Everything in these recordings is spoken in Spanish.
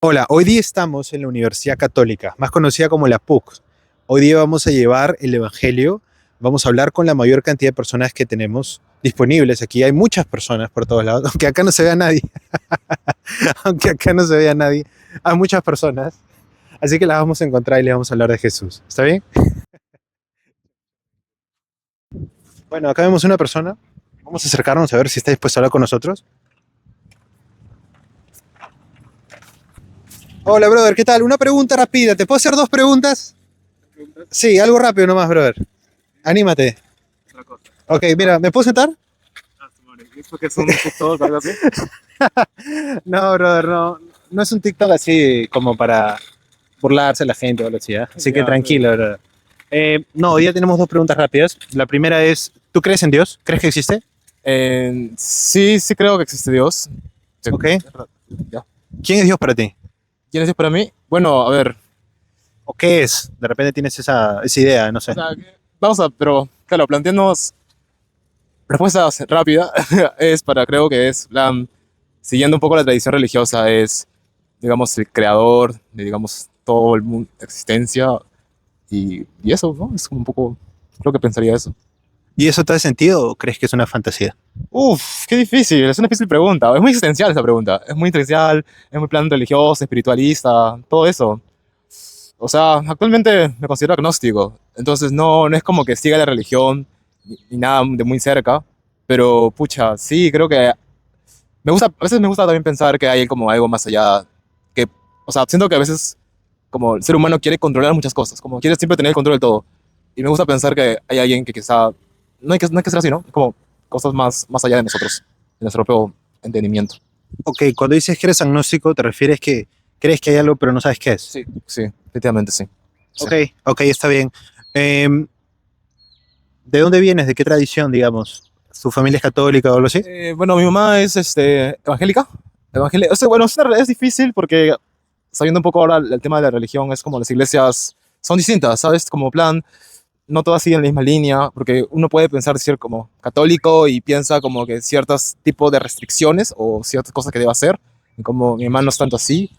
Hola, hoy día estamos en la Universidad Católica, más conocida como la PUC. Hoy día vamos a llevar el Evangelio, vamos a hablar con la mayor cantidad de personas que tenemos disponibles. Aquí hay muchas personas por todos lados, aunque acá no se vea nadie, aunque acá no se vea nadie, hay muchas personas. Así que las vamos a encontrar y les vamos a hablar de Jesús. ¿Está bien? Bueno, acá vemos una persona. Vamos a acercarnos a ver si está dispuesto a hablar con nosotros. Hola, brother, ¿qué tal? Una pregunta rápida. ¿Te puedo hacer dos preguntas? Sí, algo rápido nomás, brother. Anímate. Otra cosa. Ok, mira, ¿me puedo sentar? ¿Esto que es un TikTok o algo así? No, brother, no. No es un TikTok así como para burlarse a la gente o algo así, ¿eh? Así que Ya, tranquilo, brother. No, hoy día tenemos dos preguntas rápidas. La primera es, ¿tú crees en Dios? ¿Crees que existe? sí creo que existe Dios. Sí. Ok. Ya. ¿Quién es Dios para ti? ¿Quién es Dios para mí? Bueno, a ver, ¿O qué es? De repente tienes esa idea, no sé. o sea, pero claro, plantearnos respuestas rápidas es para, creo que es, siguiendo un poco la tradición religiosa, es, digamos, el creador de, digamos, todo el mundo, existencia y eso, ¿no? Es como un poco, creo que pensaría eso. ¿Y eso te hace sentido o crees que es una fantasía? Uf, qué difícil, es una difícil pregunta. Es muy existencial esa pregunta. Es muy existencial, es muy plan religioso, espiritualista, todo eso. O sea, actualmente me considero agnóstico. Entonces no es como que siga la religión ni nada de muy cerca. Pero pucha, sí, creo que a veces me gusta también pensar que hay como algo más allá. Que, o sea, siento que a veces como el ser humano quiere controlar muchas cosas, como quiere siempre tener el control de todo. Y me gusta pensar que hay alguien que quizá, no hay que ser así, ¿no? Como cosas más allá de nosotros, de nuestro propio entendimiento. Ok, cuando dices que eres agnóstico, ¿te refieres que crees que hay algo pero no sabes qué es? Sí, sí, efectivamente sí. Sí. Ok, ok, está bien. Em, ¿De dónde vienes? ¿De qué tradición, digamos? ¿Tu familia es católica o algo así? Bueno, mi mamá es evangélica. O sea, bueno, es difícil porque sabiendo un poco ahora el tema de la religión, es como las iglesias son distintas, ¿sabes? Como plan, no todas siguen la misma línea, porque uno puede pensar ser como católico y piensa como que ciertos tipos de restricciones o ciertas cosas que debe hacer, y como mi hermano no es tanto así.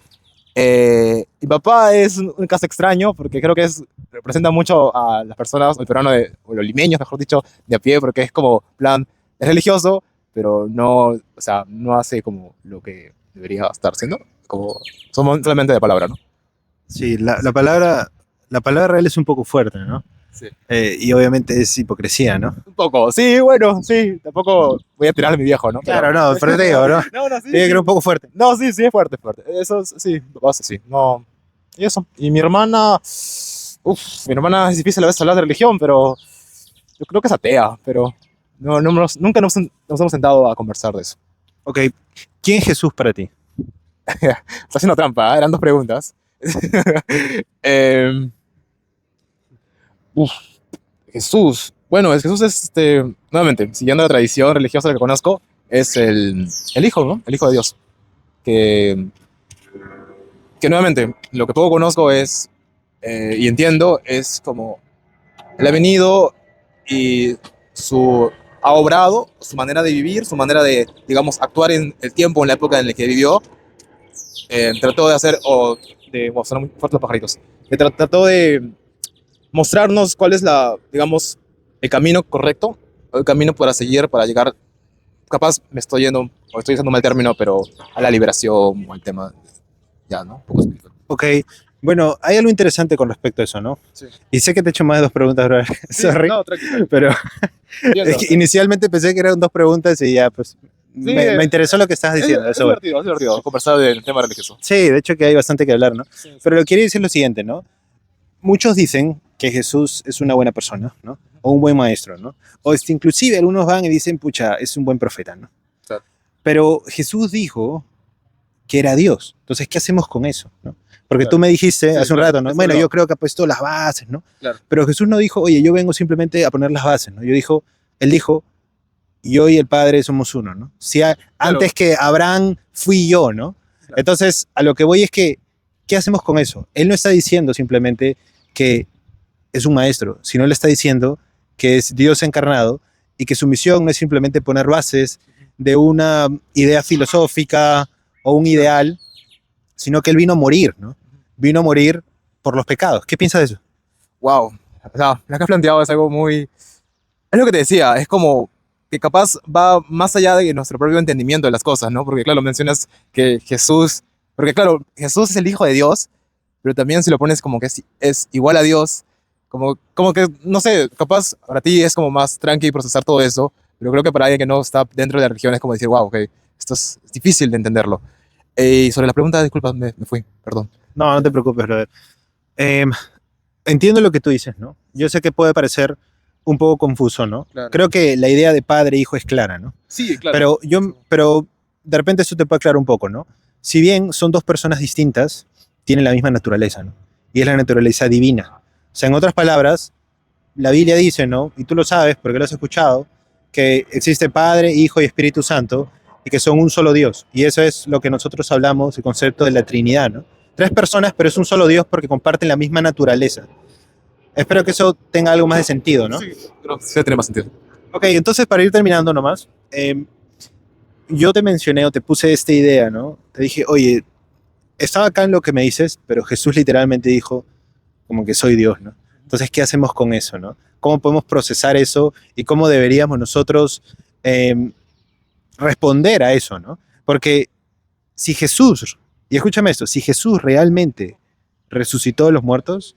Mi papá es un caso extraño porque creo que representa mucho a las personas, el peruano, o los limeños, mejor dicho, de a pie, porque es como, plan, es religioso, pero no, o sea, no hace como lo que debería estar haciendo, como somos solamente de palabra, ¿no? Sí, la palabra real es un poco fuerte, ¿no? Sí. Y obviamente es hipocresía, ¿no? Un poco, sí, bueno, sí, tampoco voy a tirar a mi viejo, ¿no? Claro, no, pero te digo, ¿no? No, no, Tiene sí, que sí. ser un poco fuerte. No, sí, sí, es fuerte, es fuerte. Eso, sí, base, sí. No, y eso. Y mi hermana, mi hermana es difícil a veces hablar de religión, pero yo creo que es atea, pero nunca nos hemos sentado a conversar de eso. Ok, ¿quién es Jesús para ti? Está haciendo trampa, ¿eh? Eran dos preguntas. Eh, uf, Jesús. Bueno, Jesús es, nuevamente, siguiendo la tradición religiosa que conozco, es el Hijo, ¿no? El Hijo de Dios. Que, que nuevamente, lo que poco conozco es, y entiendo, es como él ha venido y ha obrado su manera de vivir, su manera de, digamos, actuar en el tiempo, en la época en la que vivió. Trató de hacer, son muy fuertes los pajaritos, trató de mostrarnos cuál es digamos, el camino correcto, el camino para seguir, para llegar, capaz me estoy yendo, o estoy usando un mal término, pero a la liberación o al tema, ya, ¿no? Un poco espiritual. Ok, bueno, hay algo interesante con respecto a eso, ¿no? Sí. Y sé que te he hecho más de dos preguntas, bro. Sí, Sorry, no, tranquilo. pero Entiendo. es que inicialmente pensé que eran dos preguntas y ya, pues, Sí, me interesó lo que estás diciendo, es eso, bueno. divertido conversar del tema religioso. Sí, de hecho que hay bastante que hablar, ¿no? Sí, sí. Pero lo que quiero decir es lo siguiente, ¿no? Muchos dicen que Jesús es una buena persona, ¿no? O un buen maestro, ¿no? O inclusive algunos van y dicen, pucha, es un buen profeta, ¿no? Claro. Pero Jesús dijo que era Dios. Entonces, ¿qué hacemos con eso? ¿no? Porque Claro. tú me dijiste Sí, hace un claro, rato, ¿no? eso Bueno, no. yo creo que ha puesto las bases, ¿no? Claro. Pero Jesús no dijo, oye, yo vengo simplemente a poner las bases, ¿no? Él dijo, yo y el Padre somos uno, ¿no? Si antes que Abraham fui yo, ¿no? Claro. Entonces, a lo que voy es que, ¿qué hacemos con eso? Él no está diciendo simplemente que es un maestro, sino él está diciendo que es Dios encarnado y que su misión no es simplemente poner bases de una idea filosófica o un ideal, sino que Él vino a morir, ¿no? Vino a morir por los pecados. ¿Qué piensas de eso? Wow. O sea, lo que has planteado es algo muy... Es lo que te decía, es como que capaz va más allá de nuestro propio entendimiento de las cosas, ¿no? Porque claro, mencionas que Jesús... Porque claro, Jesús es el Hijo de Dios, pero también si lo pones como que es igual a Dios, como que, no sé, capaz para ti es como más tranqui procesar todo eso, pero creo que para alguien que no está dentro de la religión es como decir, wow, ok, esto es difícil de entenderlo. Y sobre la pregunta, disculpa, me fui, perdón. No, no te preocupes, brother. Eh, Entiendo lo que tú dices, ¿no? Yo sé que puede parecer un poco confuso, ¿no? Claro. Creo que la idea de padre e hijo es clara, ¿no? Sí, claro. Pero de repente eso te puede aclarar un poco, ¿no? Si bien son dos personas distintas, tienen la misma naturaleza, ¿no? Y es la naturaleza divina. O sea, en otras palabras, la Biblia dice, ¿no? Y tú lo sabes porque lo has escuchado, que existe Padre, Hijo y Espíritu Santo y que son un solo Dios. Y eso es lo que nosotros hablamos, el concepto de la Trinidad, ¿no? Tres personas, pero es un solo Dios porque comparten la misma naturaleza. Espero que eso tenga algo más de sentido, ¿no? Sí, pero sí tiene más sentido. Ok, entonces para ir terminando nomás, yo te mencioné o te puse esta idea, ¿no? Te dije, oye, estaba acá en lo que me dices, pero Jesús literalmente dijo como que soy Dios, ¿no? Entonces, ¿qué hacemos con eso, no? ¿Cómo podemos procesar eso y cómo deberíamos nosotros responder a eso, ¿no? Porque si Jesús, y escúchame esto, si Jesús realmente resucitó de los muertos,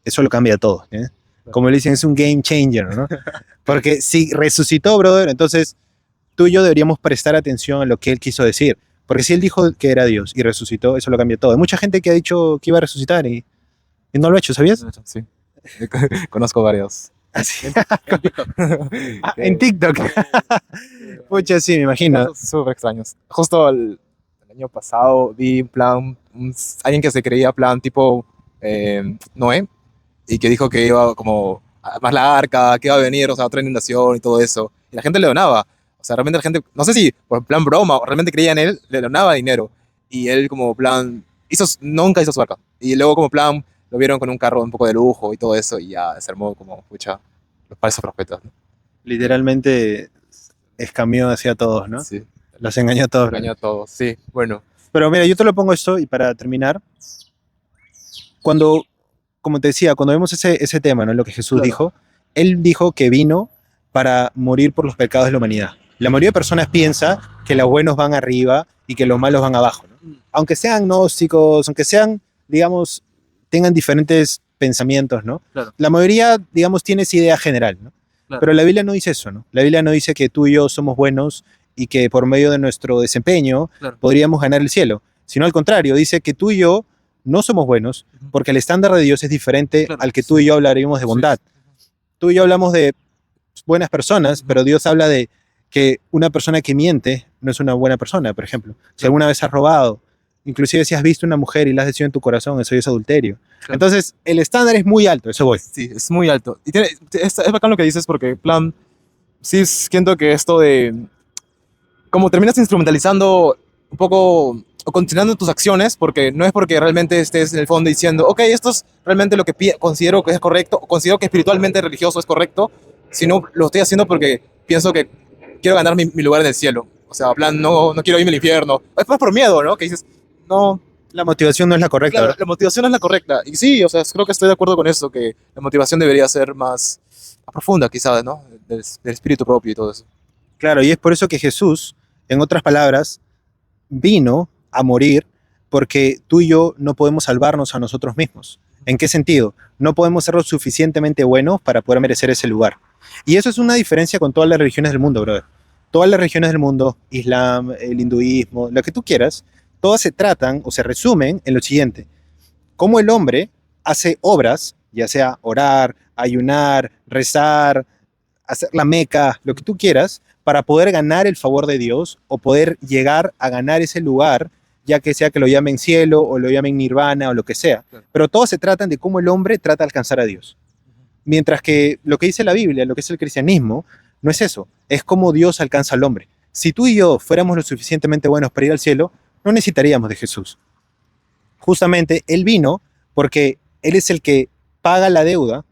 eso lo cambia todo, ¿eh? Como le dicen, es un game changer, ¿no? Porque si resucitó, brother, entonces tú y yo deberíamos prestar atención a lo que él quiso decir. Porque si él dijo que era Dios y resucitó, eso lo cambia todo. Hay mucha gente que ha dicho que iba a resucitar y no lo ha hecho, ¿sabías? Sí, conozco varios. Así. En TikTok. Pucha, sí, me imagino. Súper extraños. Justo el año pasado vi en plan alguien que se creía plan tipo Noé y que dijo que iba como más la arca, que iba a venir, o sea, otra inundación y todo eso. Y la gente le donaba. O sea, realmente la gente, no sé si por plan broma o realmente creía en él, le donaba dinero. Y él como plan, nunca hizo su arca. Y luego como plan, lo vieron con un carro un poco de lujo y todo eso y ya se armó como, pucha, los falsos profetas, ¿no? Literalmente escamió hacia todos, ¿no? Sí. Los engañó a todos. Engañó a todos, sí, bueno. Pero mira, yo te lo pongo esto y para terminar, cuando, como te decía, cuando vemos ese tema, ¿no? Lo que Jesús dijo, él dijo que vino para morir por los pecados de la humanidad. La mayoría de personas piensa que los buenos van arriba y que los malos van abajo, ¿no? Aunque sean gnósticos, aunque sean, digamos, tengan diferentes pensamientos, ¿no? Claro. La mayoría, digamos, tiene esa idea general, ¿no? Claro. Pero la Biblia no dice eso, ¿no? La Biblia no dice que tú y yo somos buenos y que por medio de nuestro desempeño podríamos ganar el cielo, sino al contrario, dice que tú y yo no somos buenos porque el estándar de Dios es diferente al que tú y yo hablaríamos de bondad. Tú y yo hablamos de buenas personas, pero Dios habla de que una persona que miente no es una buena persona, por ejemplo. Si alguna vez has robado, inclusive si has visto una mujer y la has decidido en tu corazón, eso es adulterio. Claro. Entonces, el estándar es muy alto, eso voy. Sí, es muy alto. Y es bacán lo que dices porque, plan, sí siento que esto de... Como terminas instrumentalizando un poco o continuando tus acciones, porque no es porque realmente estés en el fondo diciendo, ok, esto es realmente lo que considero que es correcto, o considero que espiritualmente religioso es correcto, sino lo estoy haciendo porque pienso que quiero ganar mi lugar en el cielo. O sea, plan, no quiero irme al infierno. Es más por miedo, ¿no? Que dices, no... La motivación no es la correcta. Claro, la motivación es la correcta. Y sí, o sea, creo que estoy de acuerdo con eso, que la motivación debería ser más profunda, quizás, ¿no? Del espíritu propio y todo eso. Claro, y es por eso que Jesús, en otras palabras, vino a morir porque tú y yo no podemos salvarnos a nosotros mismos. ¿En qué sentido? No podemos ser lo suficientemente buenos para poder merecer ese lugar. Y eso es una diferencia con todas las religiones del mundo, brother. Todas las religiones del mundo, Islam, el hinduismo, lo que tú quieras, todas se tratan o se resumen en lo siguiente. Cómo el hombre hace obras, ya sea orar, ayunar, rezar, hacer la meca, lo que tú quieras, para poder ganar el favor de Dios o poder llegar a ganar ese lugar, ya que sea que lo llamen cielo o lo llamen nirvana o lo que sea. Claro. Pero todos se tratan de cómo el hombre trata de alcanzar a Dios. Mientras que lo que dice la Biblia, lo que es el cristianismo, no es eso, es cómo Dios alcanza al hombre. Si tú y yo fuéramos lo suficientemente buenos para ir al cielo, no necesitaríamos de Jesús. Justamente Él vino porque Él es el que paga la deuda,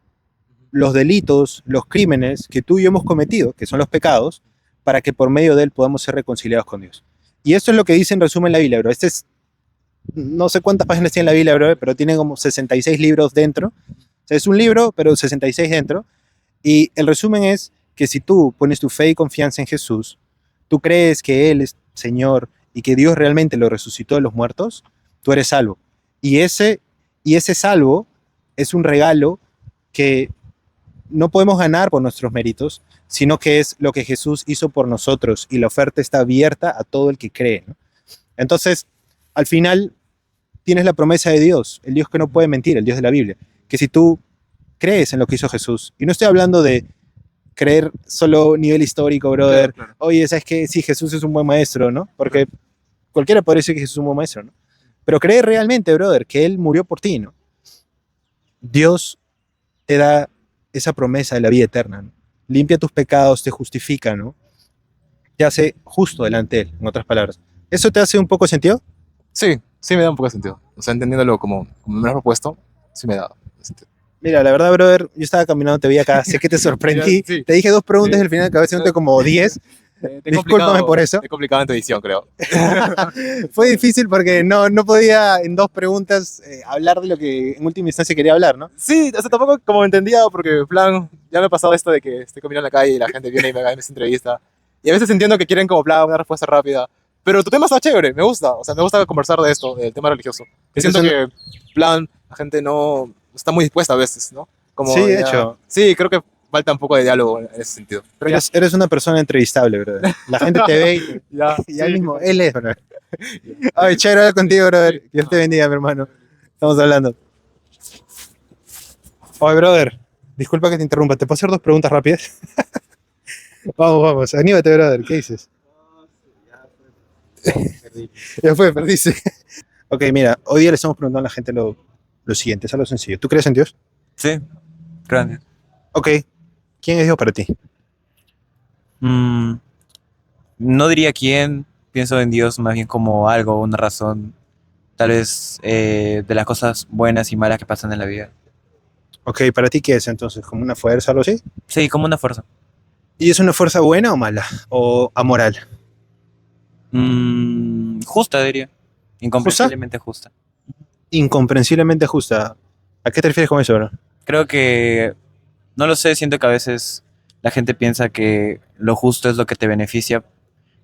los delitos, los crímenes que tú y yo hemos cometido, que son los pecados, para que por medio de Él podamos ser reconciliados con Dios. Y esto es lo que dice en resumen la Biblia, bro. Este es no sé cuántas páginas tiene la Biblia, bro, pero tiene como 66 libros dentro. O sea, es un libro, pero 66 dentro. Y el resumen es que si tú pones tu fe y confianza en Jesús, tú crees que Él es Señor y que Dios realmente lo resucitó de los muertos, tú eres salvo. Y ese salvo es un regalo que no podemos ganar por nuestros méritos, sino que es lo que Jesús hizo por nosotros y la oferta está abierta a todo el que cree, ¿no? Entonces, al final, tienes la promesa de Dios, el Dios que no puede mentir, el Dios de la Biblia, que si tú crees en lo que hizo Jesús, y no estoy hablando de creer solo nivel histórico, brother, Claro. oye, ¿sabes qué? Sí, Jesús es un buen maestro, ¿no? Porque cualquiera podría decir que Jesús es un buen maestro, ¿no? Pero creer realmente, brother, que Él murió por ti, ¿no? Dios te da esa promesa de la vida eterna, ¿no? Limpia tus pecados, te justifica, ¿no? Te hace justo delante de Él, en otras palabras. ¿Eso te hace un poco sentido? Sí, sí me da un poco de sentido. O sea, entendiéndolo como me lo has propuesto, sí me da sentido. Mira, la verdad, brother, yo estaba caminando, te vi acá, sé que te sorprendí. Sí. Te dije dos preguntas Sí. y al final acabé haciéndote como 10. Discúlpame por eso. Te he complicado en tu edición, creo. Fue difícil porque no podía en dos preguntas hablar de lo que en última instancia quería hablar, ¿no? Sí, o sea, tampoco como entendía, porque en plan, ya me ha pasado esto de que estoy caminando en la calle y la gente viene y me hace entrevista. Y a veces entiendo que quieren como plan una respuesta rápida. Pero tu tema está chévere, me gusta. O sea, me gusta conversar de esto, del tema religioso. Que siento que, plan, la gente no está muy dispuesta a veces, ¿no? Como Sí, de ya- hecho. Sí, creo que falta un poco de diálogo en ese sentido. Pero ya, Eres una persona entrevistable, brother. La gente te ve ya, y ya sí. mismo, él es, brother. Ay, chévere hablar contigo, brother. Dios te bendiga, mi hermano. Estamos hablando. Oye, brother, disculpa que te interrumpa. ¿Te puedo hacer dos preguntas rápidas? Vamos, anímate, brother. ¿Qué dices? Ya fue, perdiste. Ok, mira, hoy día le estamos preguntando a la gente lo siguiente, es algo sencillo. ¿Tú crees en Dios? Sí, grande. Ok, ¿quién es Dios para ti? Mm, no diría quién, pienso en Dios más bien como algo, una razón, tal vez de las cosas buenas y malas que pasan en la vida. Ok, ¿para ti qué es entonces? ¿Como una fuerza o algo así? Sí, como una fuerza. ¿Y es una fuerza buena o mala? ¿O amoral? Justa, diría. Incomprensiblemente justa. Incomprensiblemente justa. ¿A qué te refieres con eso, bro? Creo que, no lo sé, siento que a veces la gente piensa que lo justo es lo que te beneficia,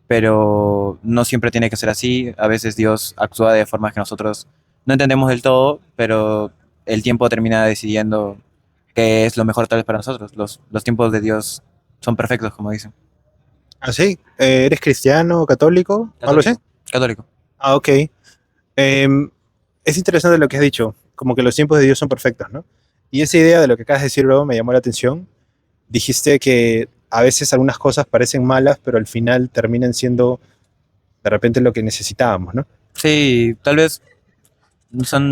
pero no siempre tiene que ser así. A veces Dios actúa de formas que nosotros no entendemos del todo, pero el tiempo termina decidiendo qué es lo mejor tal vez para nosotros. Los tiempos de Dios son perfectos, como dicen. ¿Ah, sí? ¿Eres cristiano, católico? ¿Algo así? Católico. Ah, ok. Es interesante lo que has dicho, como que los tiempos de Dios son perfectos, ¿no? Y esa idea de lo que acabas de decir, bro, me llamó la atención. Dijiste que a veces algunas cosas parecen malas, pero al final terminan siendo de repente lo que necesitábamos, ¿no? Sí, tal vez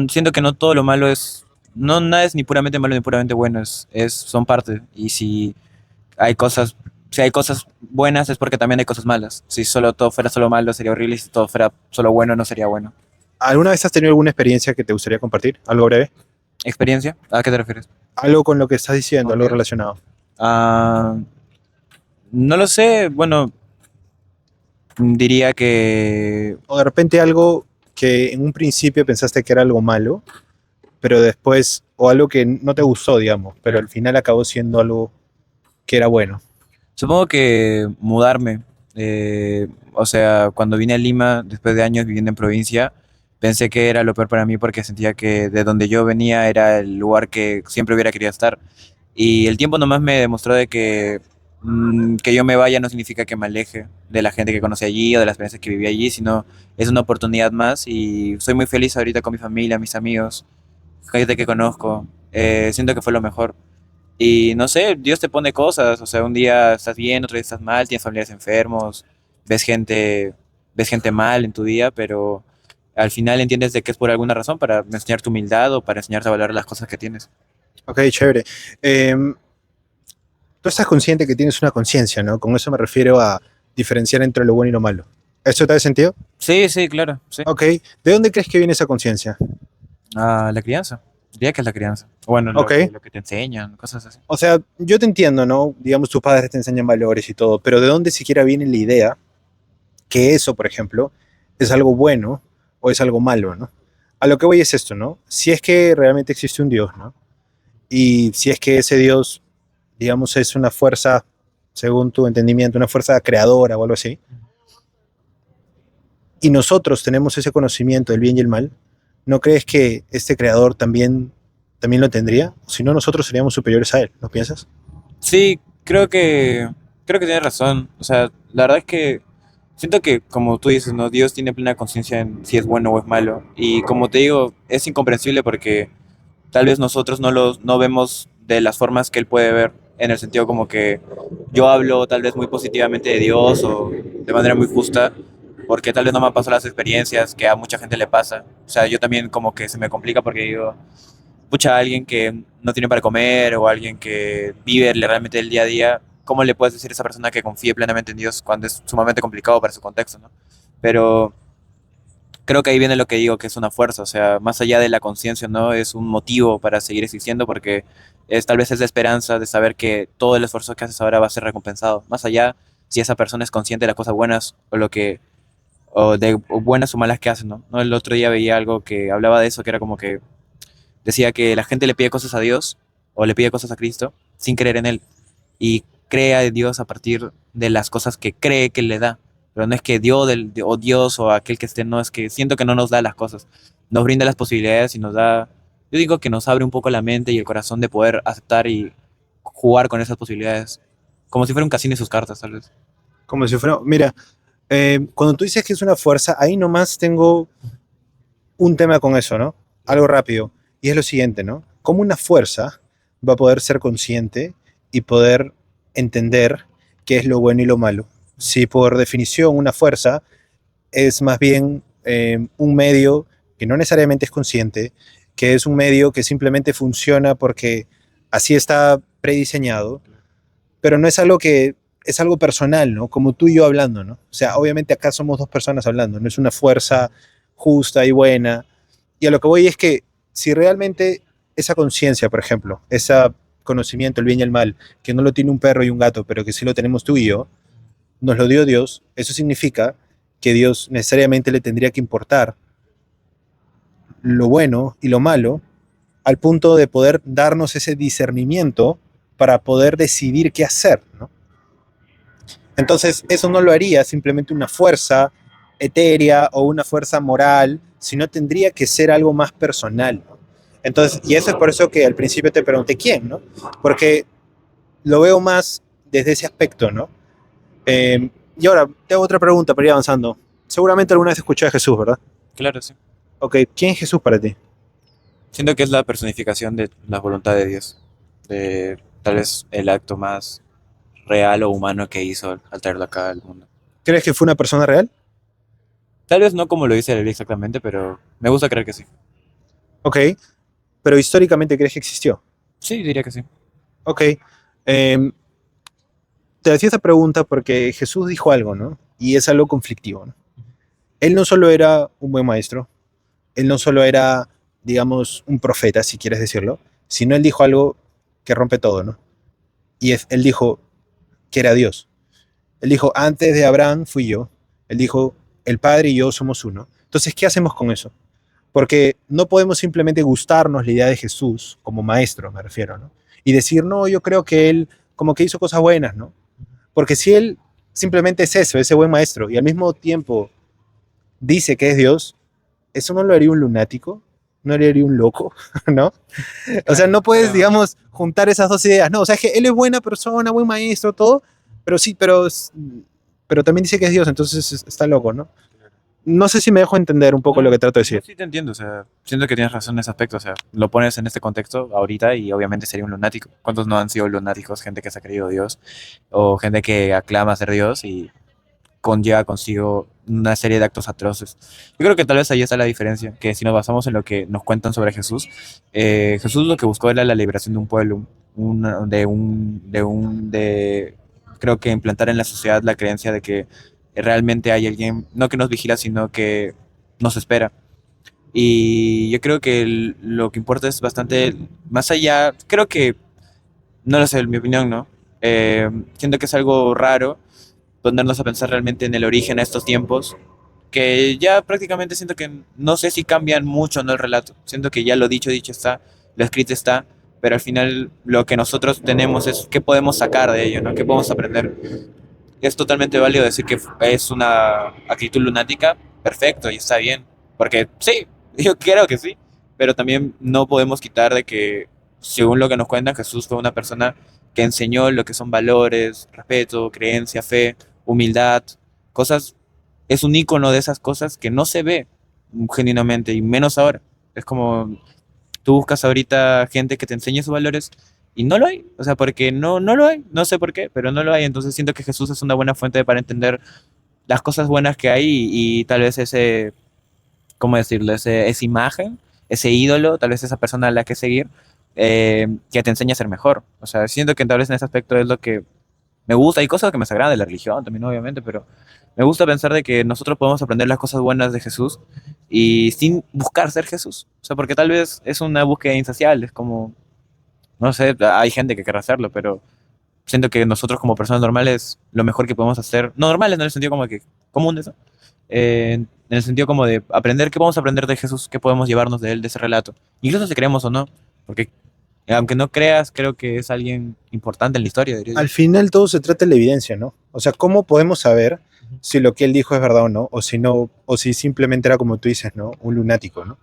siento que no todo lo malo es, no nada es ni puramente malo ni puramente bueno, son parte. Y si hay cosas buenas es porque también hay cosas malas. Si solo todo fuera solo malo sería horrible y si todo fuera solo bueno no sería bueno. ¿Alguna vez has tenido alguna experiencia que te gustaría compartir? ¿Algo breve? ¿Experiencia? ¿A qué te refieres? Algo con lo que estás diciendo, algo Ok. relacionado. Ah, no lo sé, bueno, diría que O de repente algo que en un principio pensaste que era algo malo, pero después, o algo que no te gustó, digamos, pero al final acabó siendo algo que era bueno. supongo que mudarme, o sea, cuando vine a Lima, después de años viviendo en provincia, pensé que era lo peor para mí porque sentía que de donde yo venía era el lugar que siempre hubiera querido estar. Y el tiempo nomás me demostró de que yo me vaya no significa que me aleje de la gente que conocí allí o de las experiencias que viví allí, sino es una oportunidad más y soy muy feliz ahorita con mi familia, mis amigos, gente que conozco. Siento que fue lo mejor. Y no sé, Dios te pone cosas, o sea, un día estás bien, otro día estás mal, tienes familiares enfermos, ves gente, ves gente mal en tu día, pero al final entiendes de que es por alguna razón, para enseñarte humildad o para enseñarte a valorar las cosas que tienes. Ok, chévere. Tú estás consciente que tienes una conciencia, ¿no? Con eso me refiero a diferenciar entre lo bueno y lo malo. ¿Eso te da sentido? Sí, sí, claro, sí. Ok. ¿De dónde crees que viene esa conciencia? Ah, la crianza, diría que es la crianza. Bueno, Ok. lo que te enseñan, cosas así. O sea, yo te entiendo, ¿no? Digamos, tus padres te enseñan valores y todo, pero ¿de dónde siquiera viene la idea que eso, por ejemplo, es algo bueno o es algo malo, ¿no? A lo que voy es esto, ¿no? Si es que realmente existe un Dios, ¿no? Y si es que ese Dios, digamos, es una fuerza, según tu entendimiento, una fuerza creadora o algo así, y nosotros tenemos ese conocimiento del bien y el mal, ¿no crees que este creador también lo tendría? Si no, nosotros seríamos superiores a él, ¿no piensas? Sí, creo que tienes razón. O sea, la verdad es que siento que, como tú dices, ¿no? Dios tiene plena conciencia en si es bueno o es malo. Y como te digo, es incomprensible porque tal vez nosotros no vemos de las formas que él puede ver, en el sentido como que yo hablo tal vez muy positivamente de Dios o de manera muy justa, porque tal vez no me han pasado las experiencias que a mucha gente le pasa. O sea, yo también como que se me complica porque digo, pucha, alguien que no tiene para comer o alguien que vive realmente el día a día, ¿cómo le puedes decir a esa persona que confíe plenamente en Dios cuando es sumamente complicado para su contexto, ¿no? Pero creo que ahí viene lo que digo, que es una fuerza, o sea, más allá de la conciencia, ¿no? Es un motivo para seguir existiendo porque tal vez es la esperanza de saber que todo el esfuerzo que haces ahora va a ser recompensado, más allá si esa persona es consciente de las cosas buenas o buenas o malas que hace, ¿no? ¿No? El otro día veía algo que hablaba de eso, que era como que decía que la gente le pide cosas a Dios o le pide cosas a Cristo sin creer en Él y crea a Dios a partir de las cosas que cree que le da. Pero no es que o Dios o aquel que esté, no, es que siento que no nos da las cosas. Nos brinda las posibilidades y nos da, yo digo que nos abre un poco la mente y el corazón de poder aceptar y jugar con esas posibilidades. Como si fuera un casino y sus cartas, tal vez. Como si fuera, mira, cuando tú dices que es una fuerza, ahí nomás tengo un tema con eso, ¿no? Algo rápido. Y es lo siguiente, ¿no? ¿Cómo una fuerza va a poder ser consciente y poder entender qué es lo bueno y lo malo? Si por definición una fuerza es más bien un medio que no necesariamente es consciente, que es un medio que simplemente funciona porque así está prediseñado, pero no es algo que es algo personal, ¿no? Como tú y yo hablando, ¿no? O sea, obviamente acá somos dos personas hablando, no es una fuerza justa y buena. Y a lo que voy es que si realmente esa conciencia, por ejemplo, ese conocimiento, el bien y el mal, que no lo tiene un perro y un gato, pero que sí lo tenemos tú y yo, nos lo dio Dios, eso significa que Dios necesariamente le tendría que importar lo bueno y lo malo al punto de poder darnos ese discernimiento para poder decidir qué hacer, ¿no? Entonces, eso no lo haría simplemente una fuerza etérea o una fuerza moral, sino tendría que ser algo más personal, ¿no? Entonces, y eso es por eso que al principio te pregunté quién, ¿no? Porque lo veo más desde ese aspecto, ¿no? Y ahora, te hago otra pregunta para ir avanzando. Seguramente alguna vez escuché a Jesús, ¿verdad? Claro, sí. Ok, ¿quién es Jesús para ti? Siento que es la personificación de la voluntad de Dios, de tal vez el acto más real o humano que hizo al traerlo acá al mundo. ¿Crees que fue una persona real? Tal vez no como lo dice la Biblia exactamente, pero me gusta creer que sí. Ok, pero históricamente crees que existió. Sí, diría que sí. Ok, eh, te hacía esta pregunta porque Jesús dijo algo, ¿no? Y es algo conflictivo, ¿no? Él no solo era un buen maestro, él no solo era, digamos, un profeta, si quieres decirlo, sino él dijo algo que rompe todo, ¿no? Él dijo que era Dios. Él dijo, antes de Abraham fui yo. Él dijo, el Padre y yo somos uno. Entonces, ¿qué hacemos con eso? Porque no podemos simplemente gustarnos la idea de Jesús como maestro, me refiero, ¿no? Y decir, no, yo creo que él como que hizo cosas buenas, ¿no? Porque si él simplemente es eso, ese buen maestro, y al mismo tiempo dice que es Dios, eso no lo haría un lunático, no lo haría un loco, ¿no? O sea, no puedes, Pero digamos, juntar esas dos ideas, ¿no? O sea, es que él es buena persona, buen maestro, todo, pero sí, pero también dice que es Dios, entonces está loco, ¿no? No sé si me dejo entender un poco lo que trato de no, decir. sí te entiendo, o sea, siento que tienes razón en ese aspecto, o sea, lo pones en este contexto ahorita y obviamente sería un lunático. ¿Cuántos no han sido lunáticos? Gente que se ha creído Dios o gente que aclama ser Dios y conlleva consigo una serie de actos atroces. Yo creo que tal vez ahí está la diferencia, que si nos basamos en lo que nos cuentan sobre Jesús, Jesús lo que buscó era la liberación de un pueblo, creo que implantar en la sociedad la creencia de que realmente hay alguien, no que nos vigila, sino que nos espera. Y yo creo que lo que importa es bastante más allá, creo que, no lo sé, en mi opinión, ¿no? Siento que es algo raro ponernos a pensar realmente en el origen a estos tiempos que ya prácticamente siento que no sé si cambian mucho, ¿no? El relato. Siento que ya lo dicho, dicho está, lo escrito está, pero al final lo que nosotros tenemos es qué podemos sacar de ello, ¿no? ¿Qué podemos aprender? Es totalmente válido decir que es una actitud lunática, perfecto, y está bien, porque sí, yo creo que sí, pero también no podemos quitar de que, según lo que nos cuentan, Jesús fue una persona que enseñó lo que son valores, respeto, creencia, fe, humildad, cosas, es un icono de esas cosas que no se ve genuinamente, y menos ahora. Es como tú buscas ahorita gente que te enseñe sus valores y no lo hay, o sea, porque no lo hay, no sé por qué, pero no lo hay, entonces siento que Jesús es una buena fuente para entender las cosas buenas que hay y tal vez ese, ¿cómo decirlo? Esa imagen, ese ídolo, tal vez esa persona a la que seguir, que te enseña a ser mejor, o sea, siento que tal vez en ese aspecto es lo que me gusta, hay cosas que me sagradan de la religión también, obviamente, pero me gusta pensar de que nosotros podemos aprender las cosas buenas de Jesús y sin buscar ser Jesús. O sea, porque tal vez es una búsqueda insaciable, es como, no sé, hay gente que quiere hacerlo, pero siento que nosotros como personas normales, lo mejor que podemos hacer, no normales no en el sentido como que común de eso, en el sentido como de aprender, ¿qué podemos aprender de Jesús? ¿Qué podemos llevarnos de él, de ese relato? Incluso si creemos o no, porque aunque no creas, creo que es alguien importante en la historia, diría yo. Al final todo se trata de la evidencia, ¿no? O sea, ¿cómo podemos saber si lo que él dijo es verdad o no? O si no, o si simplemente era como tú dices, ¿no? Un lunático, ¿no?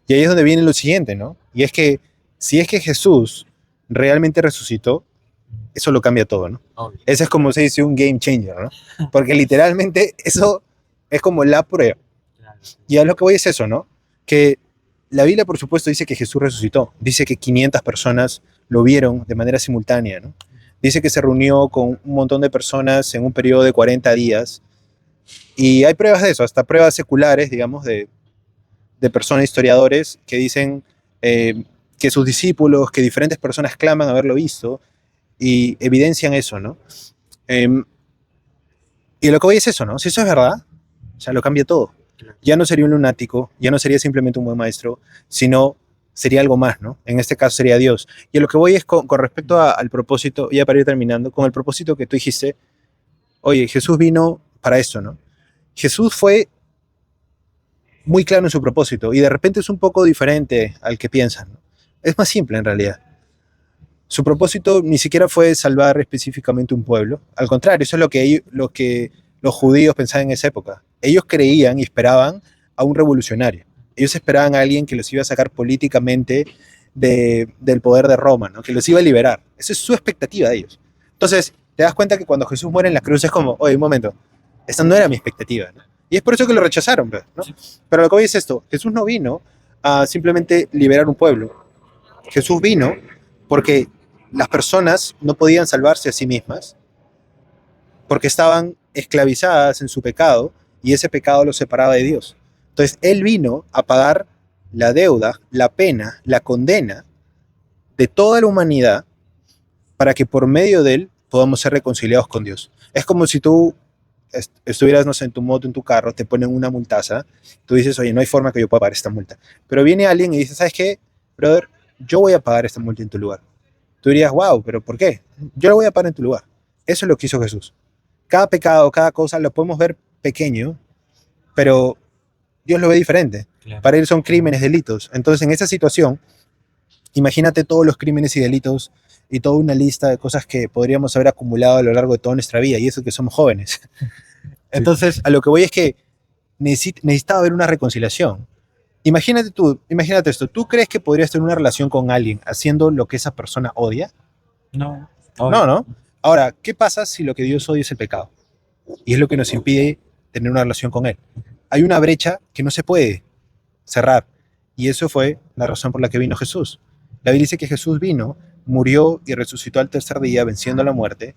Y ahí es donde viene lo siguiente, ¿no? Y es que si es que Jesús realmente resucitó, eso lo cambia todo, ¿no? Obvio. Ese es como se dice un game changer, ¿no? Porque literalmente eso es como la prueba. Y a lo que voy es eso, ¿no? Que la Biblia, por supuesto, dice que Jesús resucitó. Dice que 500 personas lo vieron de manera simultánea, ¿no? Dice que se reunió con un montón de personas en un periodo de 40 días. Y hay pruebas de eso, hasta pruebas seculares, digamos, de personas, historiadores, que dicen que sus discípulos, que diferentes personas claman haberlo visto y evidencian eso, ¿no? Eh, y lo que voy es eso, ¿no? Si eso es verdad, o sea, lo cambia todo. Ya no sería un lunático, ya no sería simplemente un buen maestro, sino sería algo más, ¿no? En este caso sería Dios. Y a lo que voy es con respecto al propósito, ya para ir terminando, con el propósito que tú dijiste, oye, Jesús vino para esto, ¿no? Jesús fue muy claro en su propósito y de repente es un poco diferente al que piensan, ¿no? Es más simple en realidad. Su propósito ni siquiera fue salvar específicamente un pueblo, al contrario, eso es lo que los judíos pensaban en esa época. Ellos creían y esperaban a un revolucionario. Ellos esperaban a alguien que los iba a sacar políticamente del poder de Roma, ¿no? Que los iba a liberar. Esa es su expectativa de ellos. Entonces, te das cuenta que cuando Jesús muere en la cruz es como, oye, un momento, esta no era mi expectativa, ¿no? Y es por eso que lo rechazaron, ¿no? Pero lo que hoy es esto, Jesús no vino a simplemente liberar un pueblo. Jesús vino porque las personas no podían salvarse a sí mismas porque estaban esclavizadas en su pecado y ese pecado los separaba de Dios. Entonces, Él vino a pagar la deuda, la pena, la condena de toda la humanidad para que por medio de Él podamos ser reconciliados con Dios. Es como si tú estuvieras, no sé, en tu moto, en tu carro, te ponen una multaza, tú dices, oye, no hay forma que yo pueda pagar esta multa. Pero viene alguien y dice, ¿sabes qué, brother? Yo voy a pagar esta multa en tu lugar. Tú dirías, wow, pero ¿por qué? Yo lo voy a pagar en tu lugar. Eso es lo que hizo Jesús. Cada pecado, cada cosa lo podemos ver pequeño, pero Dios lo ve diferente. Claro. Para él son crímenes, delitos. Entonces, en esa situación, imagínate todos los crímenes y delitos y toda una lista de cosas que podríamos haber acumulado a lo largo de toda nuestra vida, y eso que somos jóvenes. Entonces, a lo que voy es que necesitaba haber una reconciliación. Imagínate esto, ¿tú crees que podrías tener una relación con alguien haciendo lo que esa persona odia? No, No, ¿no? Ahora, ¿qué pasa si lo que Dios odia es el pecado? Y es lo que nos impide tener una relación con Él. Hay una brecha que no se puede cerrar. Y eso fue la razón por la que vino Jesús. La Biblia dice que Jesús vino, murió y resucitó al tercer día, venciendo la muerte.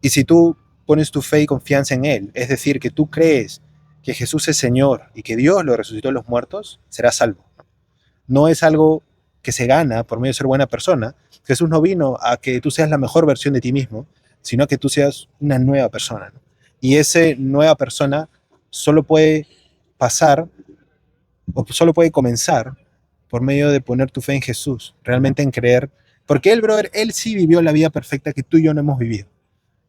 Y si tú pones tu fe y confianza en Él, es decir, que tú crees que Jesús es Señor y que Dios lo resucitó de los muertos, serás salvo. No es algo que se gana por medio de ser buena persona. Jesús no vino a que tú seas la mejor versión de ti mismo, sino a que tú seas una nueva persona, ¿no? Y esa nueva persona solo puede pasar o solo puede comenzar por medio de poner tu fe en Jesús, realmente en creer. Porque Él, brother, Él sí vivió la vida perfecta que tú y yo no hemos vivido.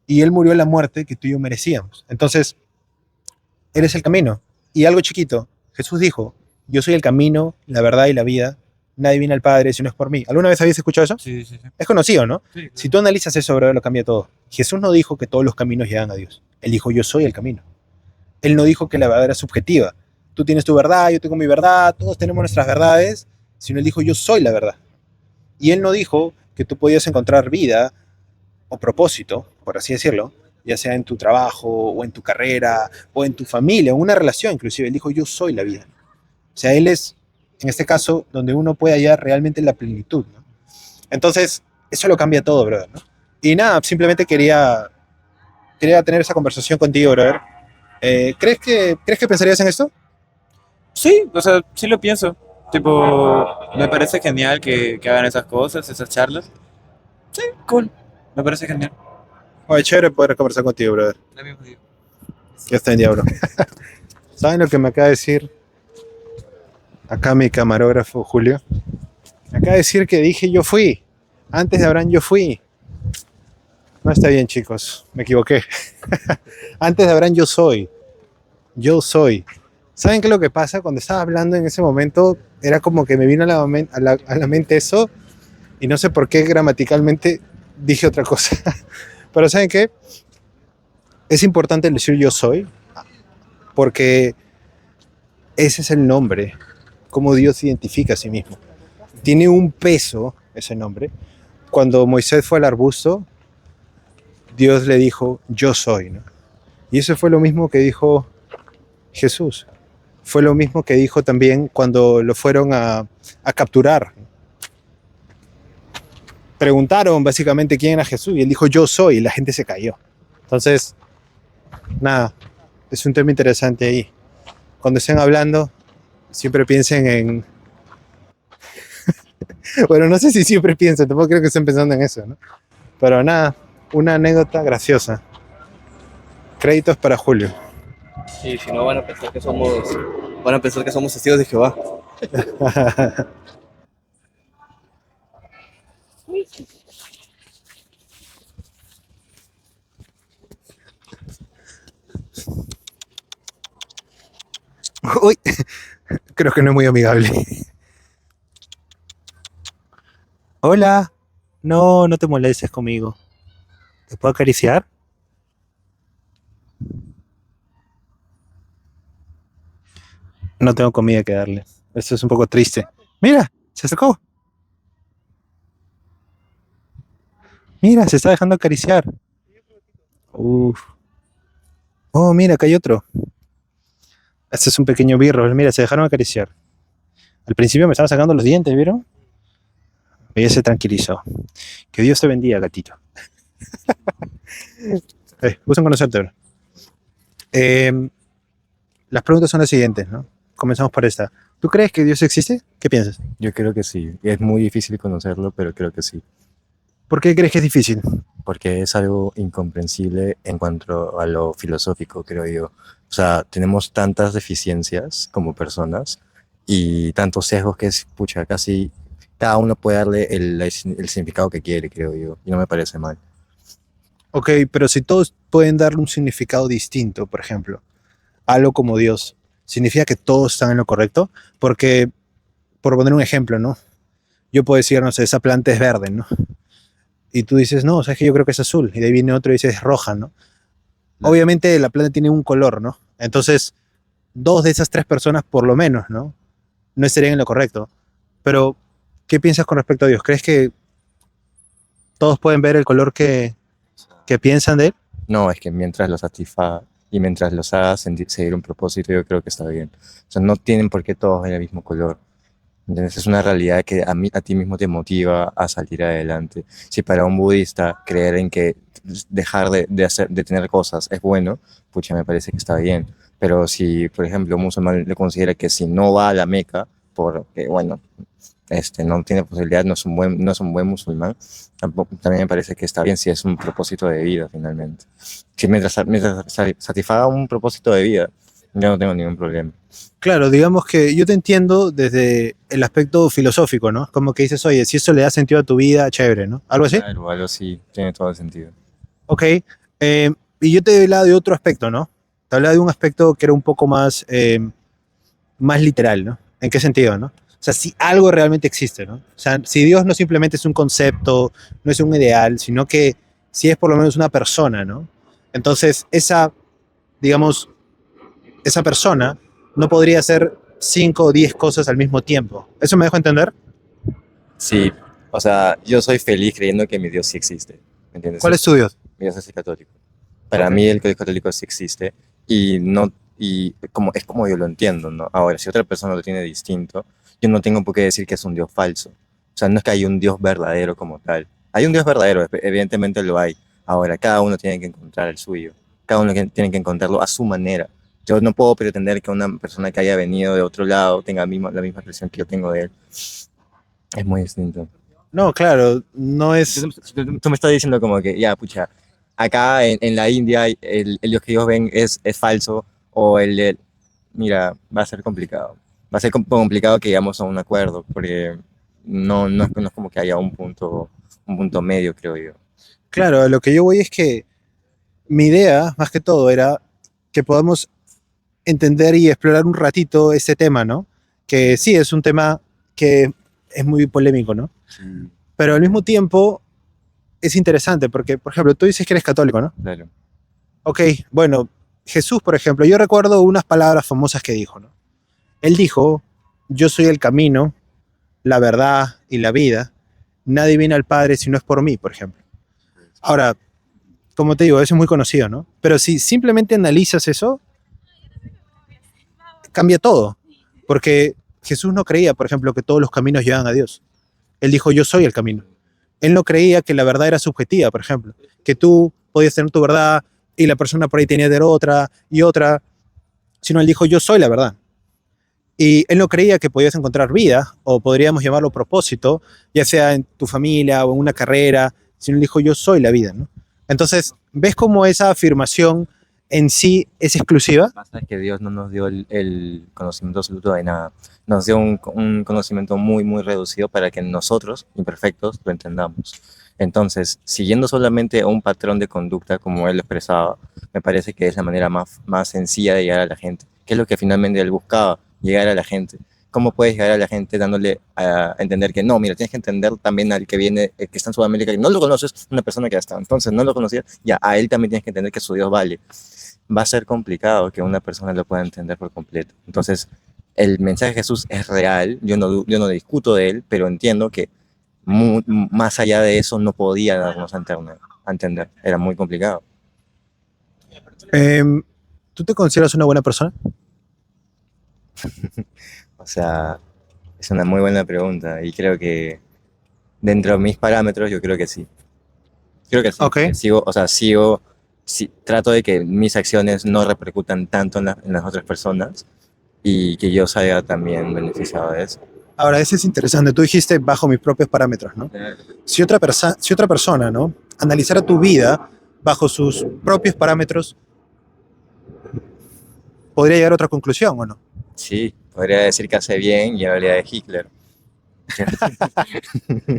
Y Él murió la muerte que tú y yo merecíamos. Entonces, Él es el camino, Y algo chiquito, Jesús dijo, yo soy el camino, la verdad y la vida. Nadie viene al Padre si no es por mí. ¿Alguna vez habías escuchado eso? Sí, sí, sí. Es conocido, ¿no? Sí, claro. Si tú analizas eso, bro, lo cambia todo. Jesús no dijo que todos los caminos llegan a Dios. Él dijo, yo soy el camino. Él no dijo que la verdad era subjetiva. Tú tienes tu verdad, yo tengo mi verdad, todos tenemos nuestras verdades, sino él dijo, yo soy la verdad. Y él no dijo que tú podías encontrar vida o propósito, por así decirlo, ya sea en tu trabajo o en tu carrera o en tu familia, en una relación inclusive. Él dijo, yo soy la vida. O sea, él es, en este caso, donde uno puede hallar realmente la plenitud, ¿no? Entonces, eso lo cambia todo, brother, ¿no? Y nada, simplemente quería tener esa conversación contigo, brother. ¿Crees que pensarías en esto? Sí, o sea, sí lo pienso. Tipo, me parece genial que hagan esas cosas, esas charlas. Sí, cool. Me parece genial. Oye, chévere poder conversar contigo, brother. Lo mismo digo. Ya está en diablo. ¿Saben lo que me acaba de decir acá mi camarógrafo Julio? Me acaba de decir que dije yo fui. Antes de Abraham yo fui. No está bien, chicos. Me equivoqué. Antes de Abraham yo soy. Yo soy. ¿Saben qué es lo que pasa? Cuando estaba hablando en ese momento, era como que me vino a la mente eso y no sé por qué gramaticalmente dije otra cosa. Pero ¿saben qué? Es importante decir yo soy porque ese es el nombre, como Dios se identifica a sí mismo. Tiene un peso ese nombre. Cuando Moisés fue al arbusto, Dios le dijo, yo soy, ¿no? Y eso fue lo mismo que dijo Jesús. Fue lo mismo que dijo también cuando lo fueron a capturar. Preguntaron básicamente quién era Jesús y él dijo, yo soy, y la gente se cayó. Entonces, nada, es un tema interesante ahí. Cuando estén hablando, siempre piensen en... Bueno, no sé si siempre piensen, tampoco creo que estén pensando en eso, ¿no? Pero nada, una anécdota graciosa. Créditos para Julio. Y si no van a pensar que somos testigos de Jehová. Uy, creo que no es muy amigable. Hola, no, no te molestes conmigo. ¿Te puedo acariciar? No tengo comida que darle. Esto es un poco triste. Mira, se acercó. Mira, se está dejando acariciar. Uf. Oh, mira, acá hay otro. Este es un pequeño birro. Mira, se dejaron acariciar. Al principio me estaban sacando los dientes, ¿vieron? Ella se tranquilizó. Que Dios te bendiga, gatito. Gusto en conocerte, bro. Las preguntas son las siguientes, ¿no? Comenzamos por esta. ¿Tú crees que Dios existe? ¿Qué piensas? Yo creo que sí. Es muy difícil conocerlo, pero creo que sí. ¿Por qué crees que es difícil? Porque es algo incomprensible en cuanto a lo filosófico, creo yo. O sea, tenemos tantas deficiencias como personas y tantos sesgos que es, pucha, casi cada uno puede darle el significado que quiere, creo yo. Y no me parece mal. Ok, pero si todos pueden darle un significado distinto, por ejemplo, algo como Dios, ¿significa que todos están en lo correcto? Porque, por poner un ejemplo, ¿no? Yo puedo decir, no sé, esa planta es verde, ¿no? Y tú dices, no, sabes que yo creo que es azul. Y de ahí viene otro y dice, es roja, ¿no? Obviamente la planta tiene un color, ¿no? Entonces, dos de esas tres personas, por lo menos, ¿no? No estarían en lo correcto. Pero, ¿qué piensas con respecto a Dios? ¿Crees que todos pueden ver el color que piensan de él? No, es que mientras los satisfaga y mientras los haga seguir un propósito, yo creo que está bien. O sea, no tienen por qué todos ver el mismo color. Entonces es una realidad que a ti mismo te motiva a salir adelante. Si para un budista creer en que dejar de tener cosas es bueno, pucha, me parece que está bien. Pero si, por ejemplo, un musulmán le considera que si no va a la Meca, porque, bueno, no tiene posibilidad, no es un buen musulmán, también me parece que está bien si es un propósito de vida, finalmente. Si mientras satisfaga un propósito de vida, yo no tengo ningún problema. Claro, digamos que yo te entiendo desde el aspecto filosófico, ¿no? Como que dices, oye, si eso le da sentido a tu vida, chévere, ¿no? ¿Algo así? Algo sí, tiene todo el sentido. Ok. Y yo te he hablado de otro aspecto, ¿no? te hablaba de un aspecto que era un poco más, más literal, ¿no? ¿En qué sentido, no? O sea, si algo realmente existe, ¿no? O sea, si Dios no simplemente es un concepto, no es un ideal, sino que si es por lo menos una persona, ¿no? Entonces, esa, digamos, esa persona no podría hacer 5 o 10 cosas al mismo tiempo. ¿Eso me dejo entender? Sí, o sea, yo soy feliz creyendo que mi Dios sí existe, ¿me entiendes? ¿Cuál es tu Dios? Mi Dios es el católico. Para Ok. mí el Dios católico sí existe y no y como es como yo lo entiendo, ¿no? Ahora, si otra persona lo tiene distinto, yo no tengo por qué decir que es un Dios falso. O sea, no es que hay un Dios verdadero como tal. Hay un Dios verdadero, evidentemente lo hay. Ahora, cada uno tiene que encontrar el suyo. Cada uno tiene que encontrarlo a su manera. Yo no puedo pretender que una persona que haya venido de otro lado tenga la misma expresión que yo tengo de él. Es muy distinto. No, claro, no es... Tú me estás diciendo como que, ya, pucha, acá en la India el Dios que ellos ven es falso o mira, va a ser complicado. Va a ser complicado que llegamos a un acuerdo porque no es como que haya un punto medio, creo yo. Claro, a lo que yo voy es que mi idea, más que todo, era que podamos entender y explorar un ratito este tema, ¿no? Que sí, es un tema que es muy polémico, ¿no? Pero al mismo tiempo es interesante porque, por ejemplo, tú dices que eres católico, ¿no? Claro. Ok, bueno, Jesús, por ejemplo, yo recuerdo unas palabras famosas que dijo, ¿no? Él dijo, yo soy el camino, la verdad y la vida. Nadie viene al Padre si no es por mí, por ejemplo. Ahora, como te digo, eso es muy conocido, ¿no? Pero si simplemente analizas eso, cambia todo. Porque Jesús no creía, por ejemplo, que todos los caminos llevan a Dios. Él dijo, yo soy el camino. Él no creía que la verdad era subjetiva, por ejemplo. Que tú podías tener tu verdad y la persona por ahí tenía de otra y otra. Sino él dijo, yo soy la verdad. Y él no creía que podías encontrar vida, o podríamos llamarlo propósito, ya sea en tu familia o en una carrera, sino él dijo, yo soy la vida, ¿no? Entonces, ¿ves cómo esa afirmación en sí es exclusiva? Pasa que Dios no nos dio el conocimiento absoluto de nada. Nos dio un conocimiento muy, muy reducido para que nosotros, imperfectos, lo entendamos. Entonces, siguiendo solamente un patrón de conducta como él lo expresaba, me parece que es la manera más sencilla de llegar a la gente. ¿Qué es lo que finalmente él buscaba? Llegar a la gente. ¿Cómo puedes llegar a la gente dándole a entender que no? Mira, tienes que entender también al que viene, que está en Sudamérica, que no lo conoces, una persona que ya está. Entonces, no lo conocías, ya a él también tienes que entender que su Dios vale. Va a ser complicado que una persona lo pueda entender por completo. Entonces, el mensaje de Jesús es real, yo no discuto de él, pero entiendo que más allá de eso no podía darnos a entender. Era muy complicado. Em, ¿Tú te consideras una buena persona? O sea, es una muy buena pregunta y creo que dentro de mis parámetros yo creo que sí. Creo que sí. Ok. Sigo, o sea, trato de que mis acciones no repercutan tanto en las otras personas y que yo salga también beneficiado de eso. Ahora, eso es interesante. Tú dijiste bajo mis propios parámetros, ¿no? Si otra persona, ¿no? Analizara tu vida bajo sus propios parámetros, podría llegar a otra conclusión, ¿o no? Sí, podría decir que hace bien y en realidad es Hitler.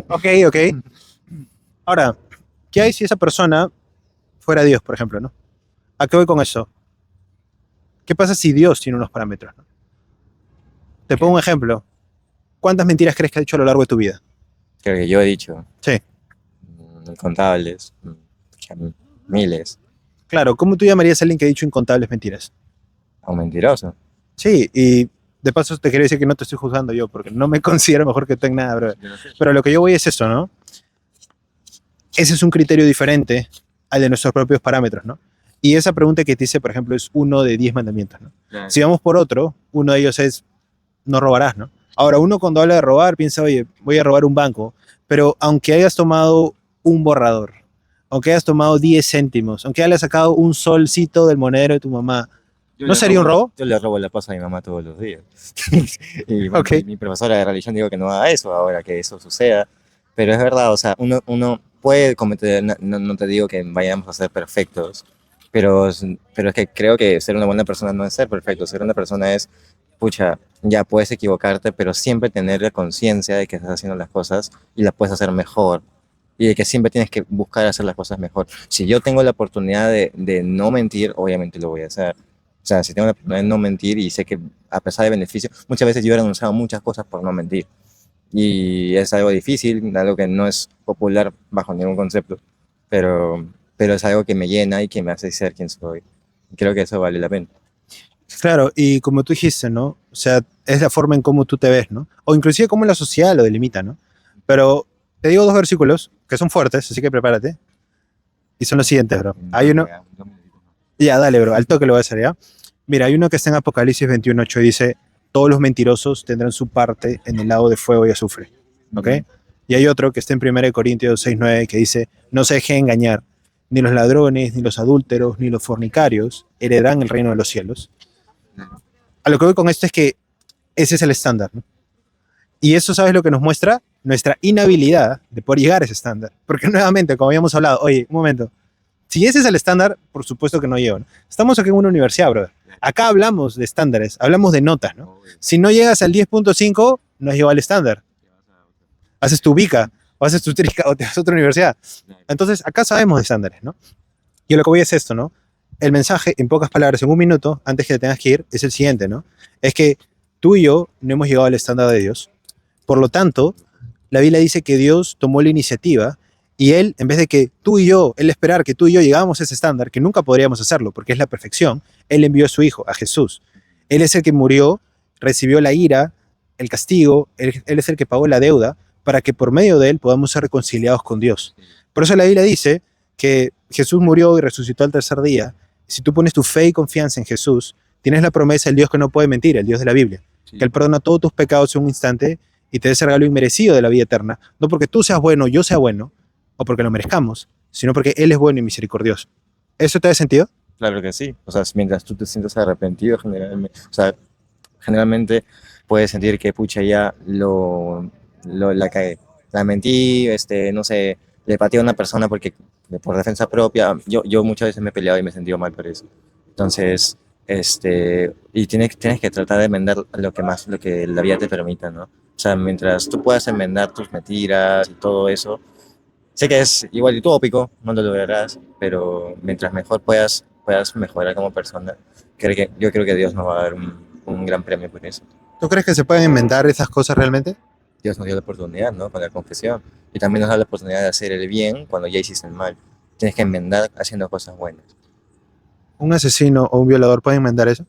Ok, ok. Ahora, ¿qué hay si esa persona fuera Dios, por ejemplo, ¿no? ¿A qué voy con eso? ¿Qué pasa si Dios tiene unos parámetros, ¿no? Te pongo un ejemplo. ¿Cuántas mentiras crees que has dicho a lo largo de tu vida? Creo que yo he dicho Sí. incontables, miles, Claro, ¿cómo tú llamarías a alguien que ha dicho incontables mentiras? a un mentiroso. Sí, y de paso te quiero decir que no te estoy juzgando yo, porque no me considero mejor que tú en nada, bro. Pero lo que yo voy es eso, ¿no? Ese es un criterio diferente al de nuestros propios parámetros, ¿no? Y esa pregunta que te hice, por ejemplo, es uno de 10 mandamientos, ¿no? Si vamos por otro, uno de ellos es no robarás, ¿no? Ahora, uno cuando habla de robar piensa, oye, voy a robar un banco, pero aunque hayas tomado un borrador, aunque hayas tomado 10 céntimos, aunque hayas sacado un solcito del monedero de tu mamá, ¿no sería un robo? Yo le robo la paz a mi mamá todos los días. Y Ok. mi profesora de religión digo que no haga eso ahora que eso suceda. Pero es verdad, o sea, uno puede cometer, no te digo que vayamos a ser perfectos, pero es que creo que ser una buena persona no es ser perfecto. Ser una persona es, pucha, ya puedes equivocarte, pero siempre tener la conciencia de que estás haciendo las cosas y las puedes hacer mejor. Y de que siempre tienes que buscar hacer las cosas mejor. Si yo tengo la oportunidad de no mentir, obviamente lo voy a hacer. sea, si tengo la oportunidad de no mentir y sé que a pesar de beneficios, muchas veces yo he renunciado a muchas cosas por no mentir. Y es algo difícil, algo que no es popular bajo ningún concepto, pero es algo que me llena y que me hace ser quien soy. Creo que eso vale la pena. Claro, y como tú dijiste, ¿no? O sea, es la forma en cómo tú te ves, ¿no? O inclusive cómo la sociedad lo delimita, ¿no? Pero te digo dos versículos que son fuertes, así que prepárate. Y son los siguientes, bro. Hay uno, ya, dale, bro, al toque lo voy a hacer, ¿ya? Mira, hay uno que está en Apocalipsis 21:8 y dice, todos los mentirosos tendrán su parte en el lago de fuego y azufre, ¿ok? Y hay otro que está en 1 Corintios 6:9 que dice, no se dejen engañar, ni los ladrones, ni los adúlteros, ni los fornicarios heredarán el reino de los cielos. A lo que voy con esto es que ese es el estándar, ¿no? Y eso, ¿sabes lo que nos muestra? Nuestra inhabilidad de poder llegar a ese estándar. Porque nuevamente, como habíamos hablado, oye, un momento, si ese es el estándar, por supuesto que no llego, ¿no? Estamos aquí en una universidad, brother. Acá hablamos de estándares, hablamos de notas, ¿no? Si no llegas al 10.5, no has llegado al estándar. Haces tu bica, o haces tu trica, o te vas a otra universidad. Entonces, acá sabemos de estándares, ¿no? Y lo que voy es esto, ¿no? El mensaje, en pocas palabras, en un minuto, antes que te tengas que ir, es el siguiente, ¿no? Es que tú y yo no hemos llegado al estándar de Dios. Por lo tanto, la Biblia dice que Dios tomó la iniciativa y Él, en vez de que tú y yo, Él esperar que tú y yo llegáramos a ese estándar, que nunca podríamos hacerlo porque es la perfección, Él envió a su Hijo, a Jesús. Él es el que murió, recibió la ira, el castigo, él es el que pagó la deuda para que por medio de Él podamos ser reconciliados con Dios. Por eso la Biblia dice que Jesús murió y resucitó al tercer día. Si tú pones tu fe y confianza en Jesús, tienes la promesa del Dios que no puede mentir, el Dios de la Biblia, que Él perdona todos tus pecados en un instante y te da ese regalo inmerecido de la vida eterna, no porque tú seas bueno, yo sea bueno, o porque lo merezcamos, sino porque Él es bueno y misericordioso. ¿Eso te da sentido? Claro que sí. O sea, mientras tú te sientas arrepentido, generalmente, o sea, generalmente puedes sentir que, pucha, ya la cagué. La mentí, no sé, le pateé a una persona porque por defensa propia. Yo muchas veces me he peleado y me he sentido mal por eso. Entonces, y tienes que tratar de enmendar lo que la vida te permita, ¿no? O sea, mientras tú puedas enmendar tus mentiras y todo eso, sé que es igual utópico, no lo lograrás, pero mientras mejor puedas mejorar como persona, yo creo que Dios nos va a dar un gran premio por eso. ¿Tú crees que se pueden inventar esas cosas realmente? Dios nos dio la oportunidad, ¿no? Con la confesión. Y también nos da la oportunidad de hacer el bien cuando ya hiciste el mal. Tienes que enmendar haciendo cosas buenas. ¿Un asesino o un violador puede inventar eso?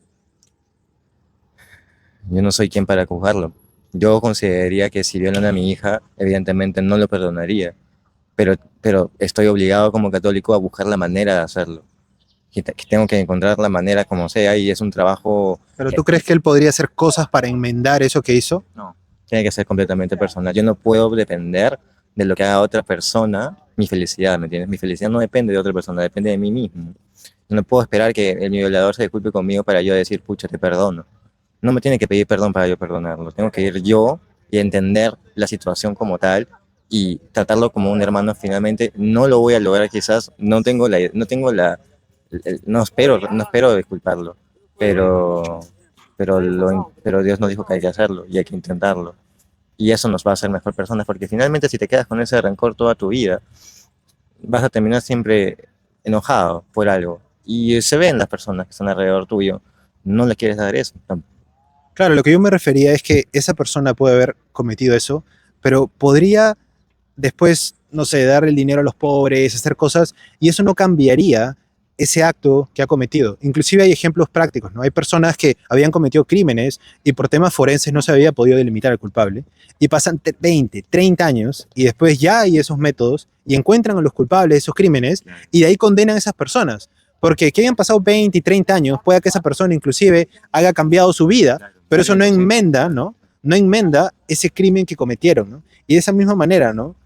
Yo no soy quien para juzgarlo. Yo consideraría que si violan a mi hija, evidentemente no lo perdonaría. Pero estoy obligado como católico a buscar la manera de hacerlo. Que tengo que encontrar la manera como sea y es un trabajo. ¿Pero tú crees que él podría hacer cosas para enmendar eso que hizo? No, tiene que ser completamente personal. Yo no puedo depender de lo que haga otra persona, mi felicidad, ¿me entiendes? Mi felicidad no depende de otra persona, depende de mí mismo. Yo no puedo esperar que mi violador se disculpe conmigo para yo decir, pucha, te perdono. No me tiene que pedir perdón para yo perdonarlo. Tengo que ir yo y entender la situación como tal y tratarlo como un hermano. Finalmente no lo voy a lograr, quizás no espero disculparlo, pero pero Dios nos dijo que hay que hacerlo y hay que intentarlo. Y eso nos va a hacer mejor personas, porque finalmente si te quedas con ese rencor toda tu vida, vas a terminar siempre enojado por algo. Y se ven las personas que están alrededor tuyo, no le quieres dar eso. Claro, lo que yo me refería es que esa persona puede haber cometido eso, pero podría después, no sé, dar el dinero a los pobres, hacer cosas, y eso no cambiaría ese acto que ha cometido. Inclusive hay ejemplos prácticos, ¿no? Hay personas que habían cometido crímenes y por temas forenses no se había podido delimitar al culpable, y pasan 20, 30 años, y después ya hay esos métodos, y encuentran a los culpables de esos crímenes, y de ahí condenan a esas personas. Porque que hayan pasado 20 y 30 años, pueda que esa persona inclusive haya cambiado su vida, pero eso no enmenda, ¿no? No enmenda ese crimen que cometieron, ¿no? Y de esa misma manera, ¿no?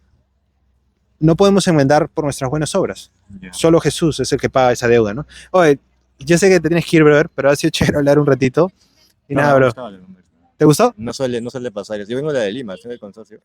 No podemos enmendar por nuestras buenas obras. Solo Jesús es el que paga esa deuda, ¿no? Oye, yo sé que te tienes que ir, brother, pero ha sido chévere hablar un ratito. Y nada, bro. ¿Te gustó? No suele pasar eso. Yo vengo de Lima, soy del consorcio.